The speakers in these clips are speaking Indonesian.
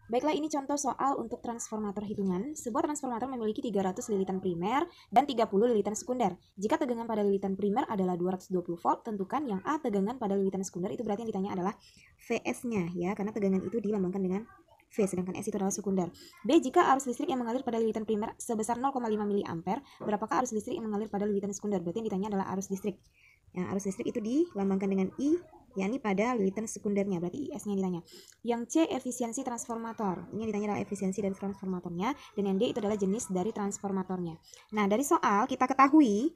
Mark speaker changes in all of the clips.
Speaker 1: Baiklah, ini contoh soal untuk transformator hitungan. Sebuah transformator memiliki 300 lilitan primer dan 30 lilitan sekunder. Jika tegangan pada lilitan primer adalah 220 volt, tentukan yang A tegangan pada lilitan sekunder. Itu berarti yang ditanya adalah VS-nya ya, karena tegangan itu dilambangkan dengan V, sedangkan S itu adalah sekunder. B, jika arus listrik yang mengalir pada lilitan primer sebesar 0,5 mA, berapakah arus listrik yang mengalir pada lilitan sekunder? Berarti yang ditanya adalah arus listrik. Ya, arus listrik itu dilambangkan dengan I, yakni pada lilitan sekundernya, berarti IS-nya ditanya. Yang C, efisiensi transformator. Ini yang ditanya adalah efisiensi dari transformatornya, dan yang D itu adalah jenis dari transformatornya. Nah, dari soal kita ketahui,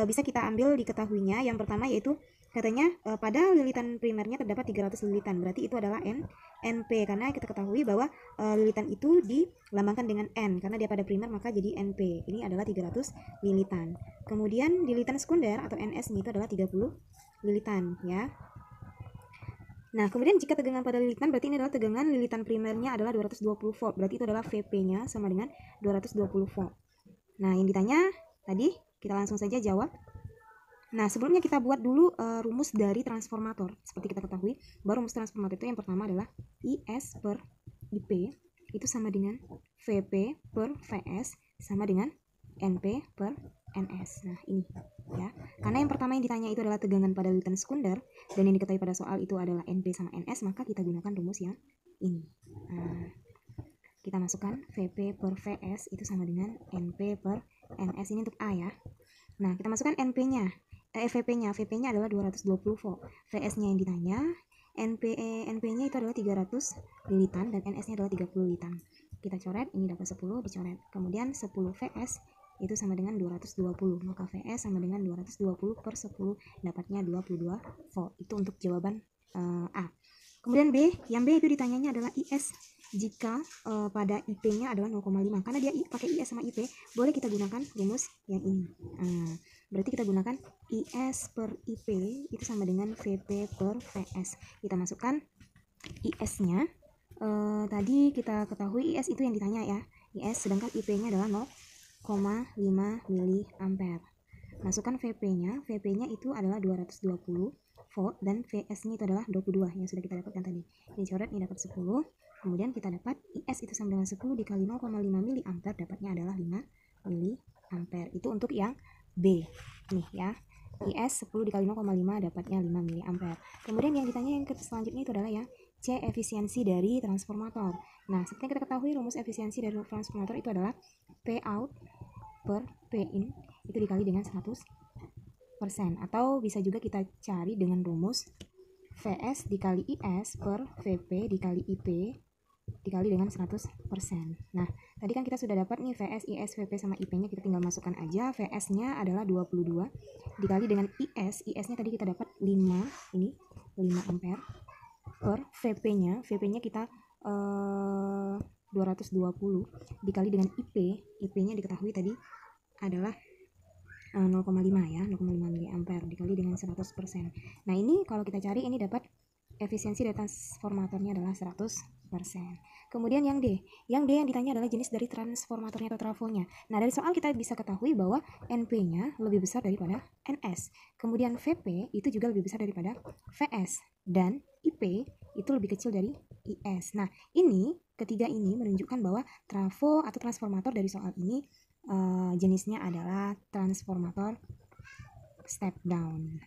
Speaker 1: bisa kita ambil diketahuinya. Yang pertama yaitu katanya pada lilitan primernya terdapat 300 lilitan, berarti itu adalah NP, karena kita ketahui bahwa lilitan itu dilambangkan dengan N, karena dia pada primer maka jadi NP. Ini adalah 300 lilitan. Kemudian lilitan sekunder atau NS itu adalah 30 lilitan ya. Nah, kemudian jika tegangan pada lilitan, berarti ini adalah tegangan lilitan primernya adalah 220 volt. Berarti itu adalah VP-nya sama dengan 220 volt. Nah, yang ditanya tadi, kita langsung saja jawab. Nah, sebelumnya kita buat dulu rumus dari transformator. Seperti kita ketahui, bahwa rumus transformator itu yang pertama adalah IS per IP itu sama dengan VP per VS sama dengan NP per NS. Nah, ini ya. Karena yang pertama yang ditanya itu adalah tegangan pada lilitan sekunder, dan yang diketahui pada soal itu adalah NP sama NS, maka kita gunakan rumus yang ini. Nah, kita masukkan VP per VS itu sama dengan NP per NS. Ini untuk A ya. Nah, kita masukkan NP-nya. VP-nya. VP-nya adalah 220 volt. VS-nya yang ditanya. NP-nya itu adalah 300 lilitan dan NS-nya adalah 30 lilitan. Kita coret, ini dapat 10, dicoret. Kemudian 10 VS itu sama dengan 220, maka VS sama dengan 220 per 10, dapatnya 22 volt. Itu untuk jawaban A. Kemudian B, yang B itu ditanyanya adalah IS jika pada IP-nya adalah 0,5. Karena dia pakai IS sama IP, boleh kita gunakan rumus yang ini. Berarti kita gunakan IS per IP itu sama dengan VP per VS. Kita masukkan IS-nya. Tadi kita ketahui IS itu yang ditanya ya, IS, sedangkan IP-nya adalah 0,5 mA. Masukkan VP-nya. VP-nya itu adalah 220 volt dan VS-nya itu adalah 22 yang sudah kita dapatkan tadi. Ini coret, ini dapat 10. Kemudian kita dapat IS itu sama dengan 10 dikali 0,5 mA, dapatnya adalah 5 mA. Itu untuk yang B. Nih ya. IS 10 dikali 0,5 dapatnya 5 mA. Kemudian yang ditanya yang selanjutnya itu adalah yang C, efisiensi dari transformator. Nah, seperti yang kita ketahui rumus efisiensi dari transformator itu adalah P out per P in itu dikali dengan 100%, atau bisa juga kita cari dengan rumus VS dikali IS per VP dikali IP dikali dengan 100%. Nah, tadi kan kita sudah dapat nih VS, IS, VP sama IP-nya, kita tinggal masukkan aja. VS-nya adalah 22 dikali dengan IS-nya tadi kita dapat 5, ini 5 ampere per VP-nya kita 220 dikali dengan IP-nya diketahui tadi adalah 0,5 ya, 0,5 mA dikali dengan 100%. Nah, ini kalau kita cari ini dapat efisiensi dari transformatornya adalah 100%. Kemudian yang D yang ditanya adalah jenis dari transformatornya atau trafonya. Nah, dari soal kita bisa ketahui bahwa NP-nya lebih besar daripada NS. Kemudian VP itu juga lebih besar daripada VS. Dan IP itu lebih kecil dari IS. Nah, ini ketiga ini menunjukkan bahwa trafo atau transformator dari soal ini jenisnya adalah transformator step down.